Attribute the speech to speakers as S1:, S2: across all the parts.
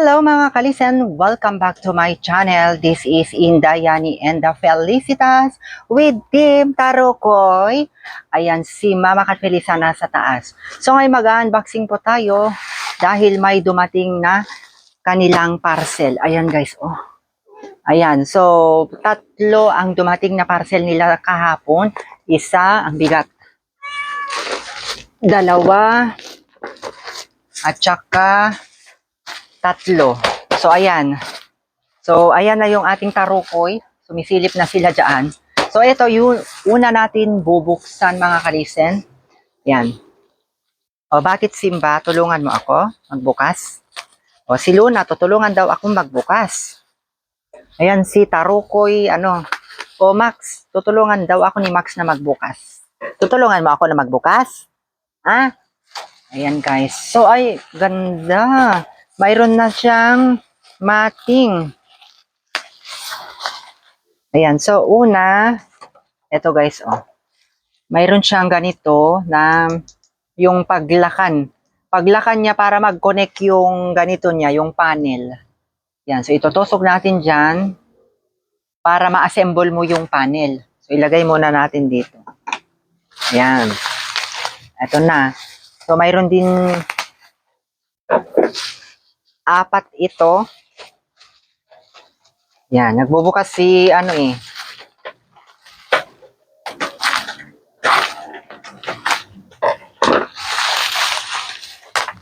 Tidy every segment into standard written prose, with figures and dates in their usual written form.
S1: Hello mga kalisen! Welcome back to my channel. This is Indayani and the Felicitas with Team Tarokoy. Ayan, si Mama Kat Felisa nasa taas. So ngayon mag-unboxing po tayo dahil may dumating na kanilang parcel. Ayan guys, oh. Ayan, so tatlo ang dumating na parcel nila kahapon. Isa, ang bigat. Dalawa, at saka tatlo. So, ayan. So, ayan na yung ating tarukoy. Sumisilip na sila dyan. So, ito yung una natin bubuksan mga kalisen. Yan. O, bakit Simba? Tulungan mo ako magbukas? O, si Luna, tutulungan daw akong magbukas. Ayan, si tarukoy, ano. O, Max, tutulungan daw ako ni Max na magbukas. Tutulungan mo ako na magbukas? Ha? Ayan, guys. So, ay, ganda. Mayroon na siyang mating. Ayan. So, una, eto guys, oh. Mayroon siyang ganito na yung paglakan. Paglakan niya para mag-connect yung ganito niya, yung panel. Ayan. So, itutusok natin dyan para ma-assemble mo yung panel. So, ilagay muna natin dito. Ayan. Eto na. So, mayroon din apat ito. Yan, nagbubukas si ano eh.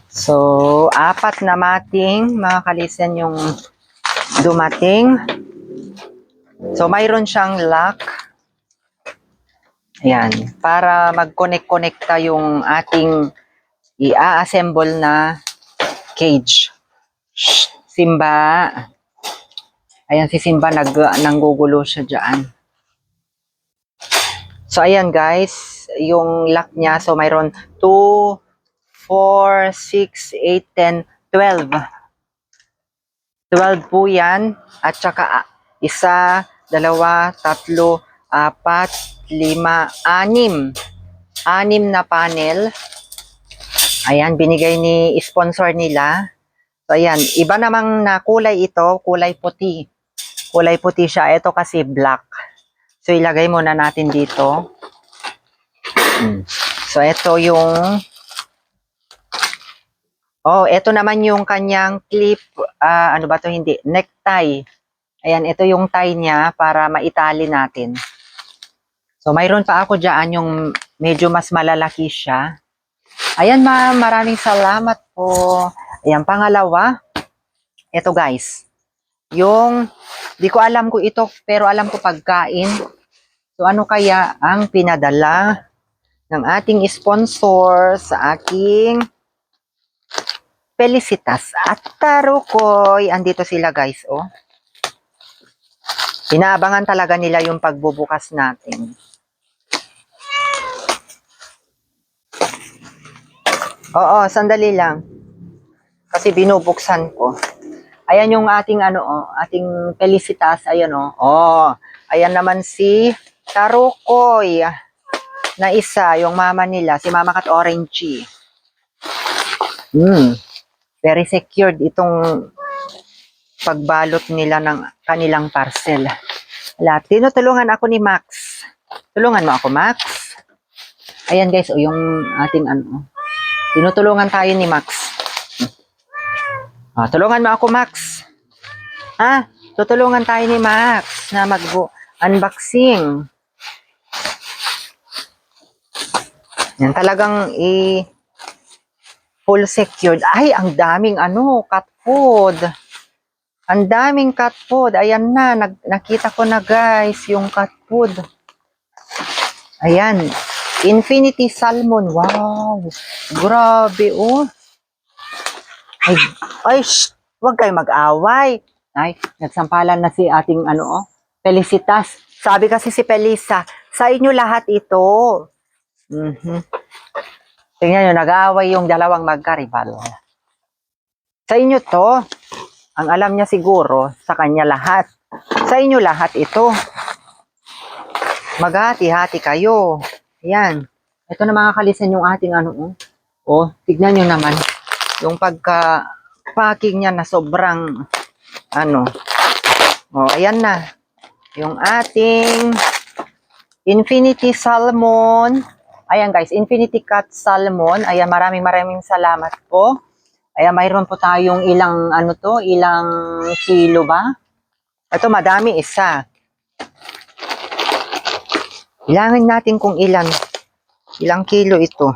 S1: So, apat na mating mga kalisen yung dumating. So, mayroon siyang lock. Ayan, para mag-connect-connecta yung ating i-assemble na cage. Shh, Simba. Ayan si Simba, nanggugulo siya dyan. So, ayan guys, yung lock niya. So, mayroon 2, 4, 6, 8, 10, 12. 12 po yan. At saka, isa, dalawa, tatlo, apat, lima, anim. Anim na panel. Ayan, binigay ni sponsor nila. So, ayan. Iba namang na kulay ito. Kulay puti. Kulay puti siya. Ito kasi black. So, ilagay muna natin dito. So, ito yung... Oh, ito naman yung kanyang clip. Ano ba to? Hindi. Necktie. Ayan, ito yung tie niya para maitali natin. So, mayroon pa ako dyan yung medyo mas malalaki siya. Ayan, ma'am. Maraming salamat po. Ayan, pangalawa. Ito, guys. Yung, di ko alam ko ito, pero alam ko pagkain. So, ano kaya ang pinadala ng ating sponsor sa aking Felicitas at Tarokoy? Andito sila, guys, oh. Inaabangan talaga nila yung pagbubukas natin. Oo, sandali lang. Kasi binubuksan ko. Ayan yung ating ano, oh, ating Felicitas, ayan oh. Oh, ayan naman si Tarokoy na isa, yung mama nila, si Mama Kat Orangey. Very secured itong pagbalot nila ng kanilang parcel. Wala, tinutulungan ako ni Max. Tulungan mo ako, Max. Ayan guys, oh, yung ating ano. Tinutulungan tayo ni Max. Tulungan mo ako, Max. Ha? Tutulungan tayo ni Max na mag-unboxing. Yan talagang full secured. Ay, ang daming ano, cat food. Ang daming cat food. Ayan na, nakita ko na guys, yung cat food. Ayan. Infinity Salmon. Wow. Grabe, oh. Ay, huwag kayo mag-away. Ay, nagsampalan na si ating ano, oh, Felicitas. Sabi kasi si Felisa, sa inyo lahat ito. Tingnan nyo, nag-aaway yung dalawang magkaribal. Sa inyo to. Ang alam niya siguro, sa kanya lahat. Sa inyo lahat ito. Maghati-hati kayo. Ayan. Ito na mga kalisen yung ating ano. Oh, tignan nyo naman. Yung pagka packing niya na sobrang ano. Oh, ayan na. Yung ating Infinity Salmon. Ayan guys, Infinity Cut Salmon. Ayan, maraming salamat po. Ayan, mayroon po tayong ilang ilang kilo ba? Ito madami isa. Ilangin natin kung ilang kilo ito.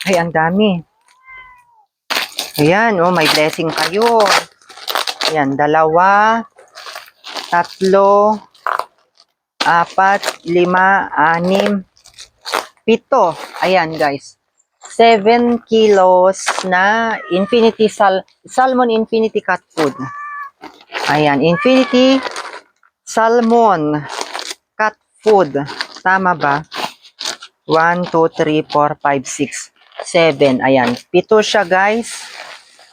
S1: Ay, ang dami. Ayan, oh, may blessing kayo. Ayan, 2, 3, 4, 5, 6, 7. Ayan, guys. 7 kilos na Salmon Infinity Cat Food. Ayan, Infinity Salmon Cat Food. Tama ba? 1, 2, 3, 4, 5, 6, 7. Ayan, 7 siya, guys.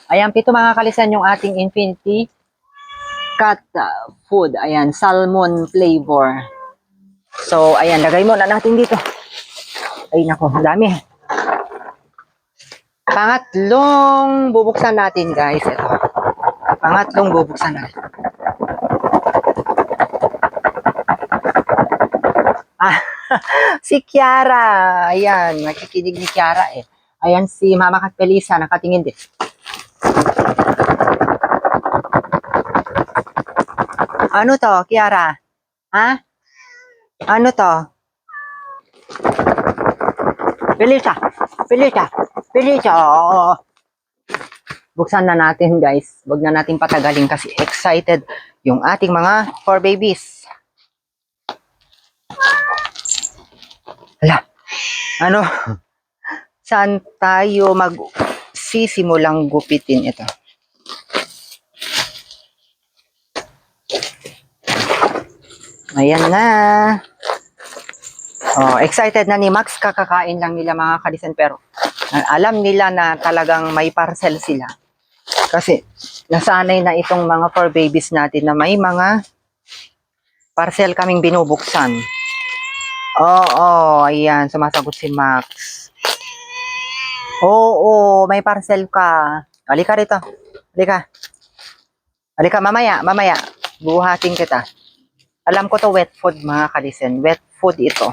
S1: Ayan, 7 mga kalisan yung ating Infinity Cat Food. Ayan, salmon flavor. So, ayan, lagay muna natin dito. Ay, nako, dami. Pangatlong bubuksan natin, guys. Ito. Pangatlong bubuksan natin. Si Kiara. Ayan, nakikinig ni Kiara eh. Ayan si Mama Katpelisa, nakatingin din. Ano to, Kiara? Ha? Ano to? Pelisa. Oo. Buksan na natin, guys. Huwag na natin patagalin kasi excited yung ating mga 4 babies. Hala. Ano? Saan tayo magsisimulang gupitin ito? Ayan na. Oh, excited na ni Max. Kakakain lang nila mga kalisen. Pero alam nila na talagang may parcel sila. Kasi nasanay na itong mga 4 babies natin na may mga parcel kaming binubuksan. Oo, ayan. Sumasagot si Max. Oo, may parcel ka. Halika rito. Halika, mamaya. Buhatin kita. Alam ko to wet food mga kalisen. Wet food ito.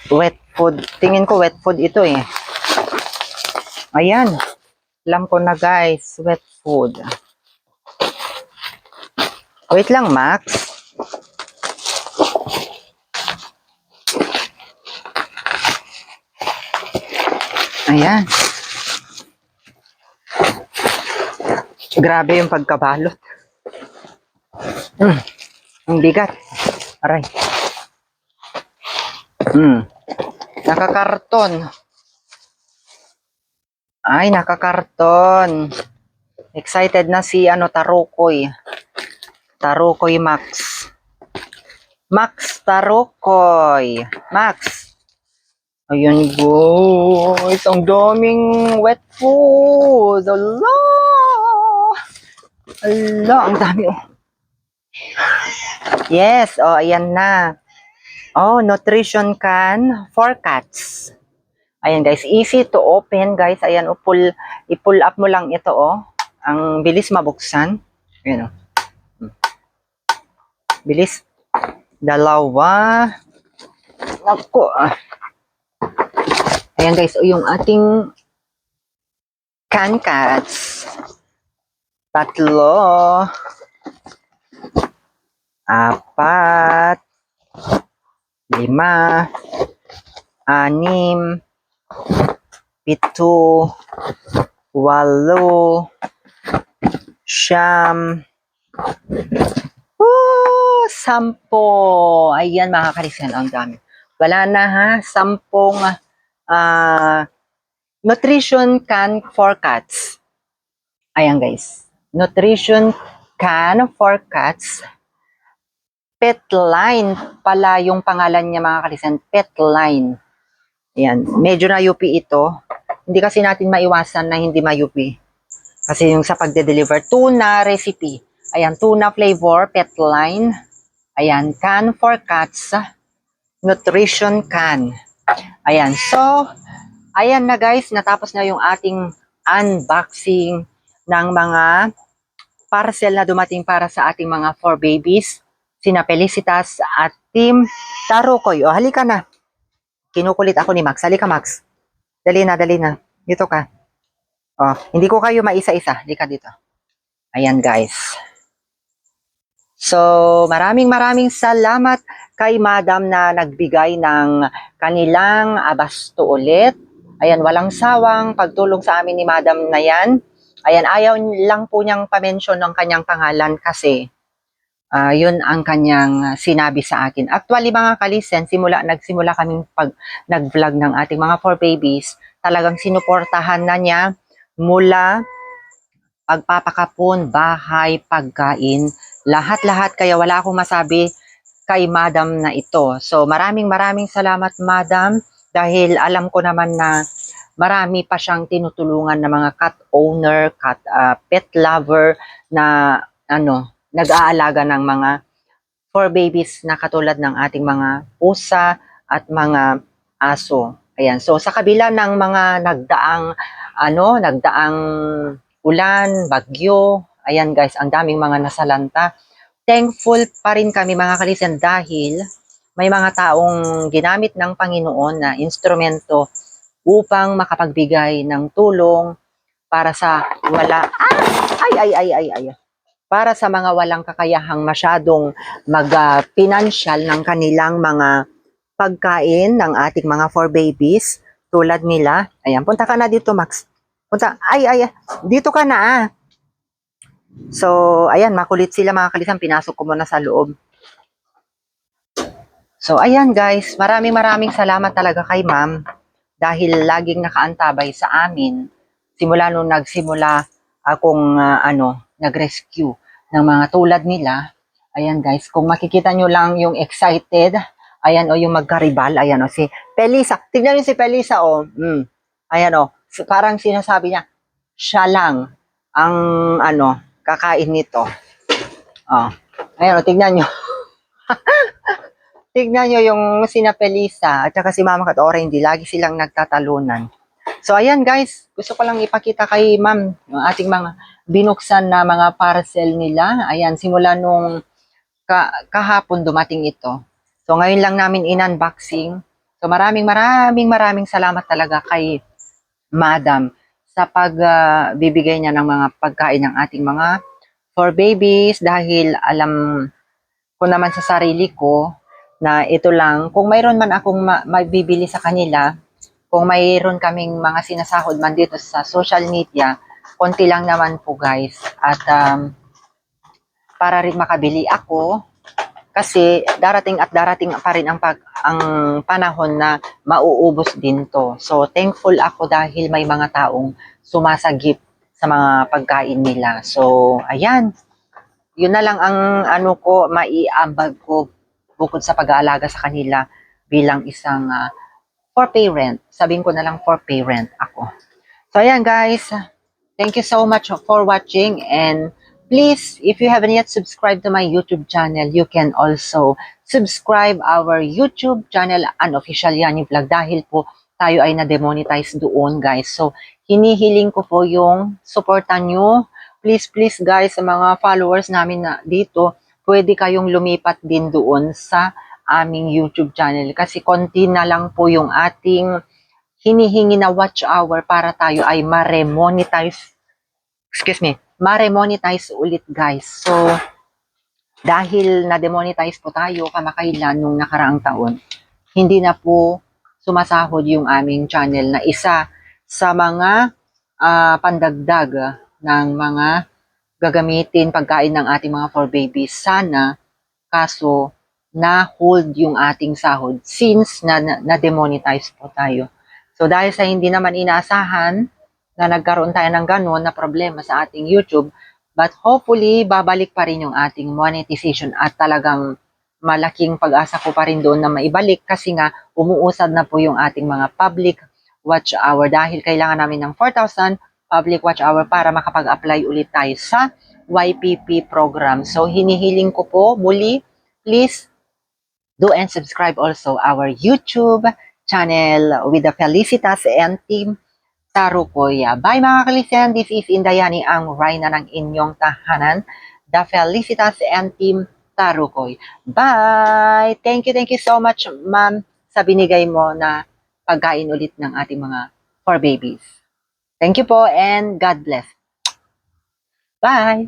S1: Wet food. Tingin ko wet food ito eh. Ayan. Alam ko na guys. Wet food. Wait lang, Max. Ayan. Grabe yung pagkabalot. Ang bigat. Aray. Nakakarton. Ay, nakakarton. Excited na si Tarukoy. Tarukoy Max. Max Tarukoy. Max. Ayun guys. Ang daming wet food. Allah, ang dami oh. Yes, oh, ayan na. Oh, nutrition can for cats. Ayan guys, easy to open guys. Ayan, i-pull up mo lang ito oh. Ang bilis mabuksan. Ayan oh. Bilis. 2. Naku. Ayan guys, oh, yung ating can cats. 3. 4. 5. 6. 7. 8. 8. 9. 10. Ayan mga kalisen, ang dami. Wala na ha, 10 nutrition can for cats. Ayan guys, nutrition can for cats. Petline pala yung pangalan niya mga kalisen, Petline. Ayan, medyo na UP ito. Hindi kasi natin maiwasan na hindi ma-UP. Kasi yung sa pagde-deliver, tuna recipe. Ayan, tuna flavor, Petline. Ayan, can for cats. nutrition can. Ayan. So, ayan na guys, natapos na yung ating unboxing ng mga parcel na dumating para sa ating mga 4 babies. Sina Felicitas at Team Tarukoy. O, halika na. Kinukulit ako ni Max. Halika, Max. Dali na, dali na. Dito ka. O, hindi ko kayo maisa-isa. Halika dito. Ayan, guys. So, maraming salamat kay Madam na nagbigay ng kanilang abasto ulit. Ayan, walang sawang pagtulong sa amin ni Madam na yan. Ayan, ayaw lang po niyang pa-mention ng kanyang pangalan kasi yun ang kanyang sinabi sa akin. Actually, mga kalisen, nagsimula kaming nag-vlog ng ating mga 4 babies. Talagang sinuportahan na niya mula pagpapakapon, bahay, pagkain, lahat-lahat. Kaya wala akong masabi kay Madam na ito. So maraming salamat, Madam, dahil alam ko naman na marami pa siyang tinutulungan na mga cat owner, pet lover na nag-aalaga ng mga 4 babies na katulad ng ating mga pusa at mga aso. Ayan. So sa kabila ng mga nagdaang ulan, bagyo, ayan guys, ang daming mga nasalanta. Thankful pa rin kami mga kalisen dahil may mga taong ginamit ng Panginoon na instrumento upang makapagbigay ng tulong para sa para sa mga walang kakayahang masyadong mag-financial ng kanilang mga pagkain ng ating mga 4 babies tulad nila. Ayan, punta ka na dito, Max. Punta. Dito ka na. So, ayan, makulit sila mga kalisan. Pinasok ko muna sa loob. So, ayan guys, maraming salamat talaga kay ma'am dahil laging nakaantabay sa amin simula nung nagsimula akong nag-rescue ng mga tulad nila. Ayan guys, kung makikita nyo lang yung excited, ayan o yung magkaribal, ayan o si Pelisa. Tignan nyo si Pelisa o. Ayan o, parang sinasabi niya, siya lang ang kakain nito. Ayan o, tignan nyo. Tignan nyo yung sina Pelisa at saka si Mama Kat Orange, lagi silang nagtatalunan. So ayan guys, gusto ko lang ipakita kay ma'am yung ating mga binuksan na mga parcel nila. Ayan, simula nung kahapon dumating ito. So ngayon lang namin in-unboxing. So maraming salamat talaga kay Madam sa pagbibigay niya ng mga pagkain ng ating mga 4 babies dahil alam ko naman sa sarili ko na ito lang, kung mayroon man akong maibibili sa kanila, kung mayroon kaming mga sinasahod man dito sa social media, konti lang naman po guys. At para rin makabili ako, kasi darating pa rin ang panahon na mauubos din to. So thankful ako dahil may mga taong sumasagip sa mga pagkain nila. So ayan, yun na lang ang maiambag ko bukod sa pag-aalaga sa kanila bilang isang for parent. Sabihin ko na lang for parent ako. So ayan guys, thank you so much for watching, and please, if you haven't yet subscribed to my YouTube channel, you can also subscribe our YouTube channel, Unofficial Yani Vlog, dahil po tayo ay na-demonetize doon guys. So hinihiling ko po yung supportan nyo. Please guys, sa mga followers namin na dito, pwede kayong lumipat din doon sa aming YouTube channel kasi konti na lang po yung ating hinihingi na watch hour para tayo ay ma-remonetize ulit guys. So dahil na-demonetize po tayo kamakailan nung nakaraang taon, hindi na po sumasahod yung aming channel na isa sa mga pandagdag ng mga gagamitin pagkain ng ating mga 4 babies. Sana, kaso na-hold yung ating sahod since na-demonetize po tayo. So dahil sa hindi naman inaasahan na nagkaroon tayo ng ganun na problema sa ating YouTube, but hopefully babalik pa rin yung ating monetization at talagang malaking pag-asa ko pa rin doon na maibalik kasi nga umuusad na po yung ating mga public watch hour dahil kailangan namin ng 4,000 public watch hour para makapag-apply ulit tayo sa YPP program. So hinihiling ko po muli, please do and subscribe also our YouTube channel with the Felicitas and Team Tarukoy. Bye mga kalisen, this is Indayani ang Rhina ng inyong tahanan, the Felicitas and Team Tarukoy. Bye! Thank you so much, ma'am, sa binigay mo na pagkain ulit ng ating mga 4 babies. Thank you po and God bless. Bye!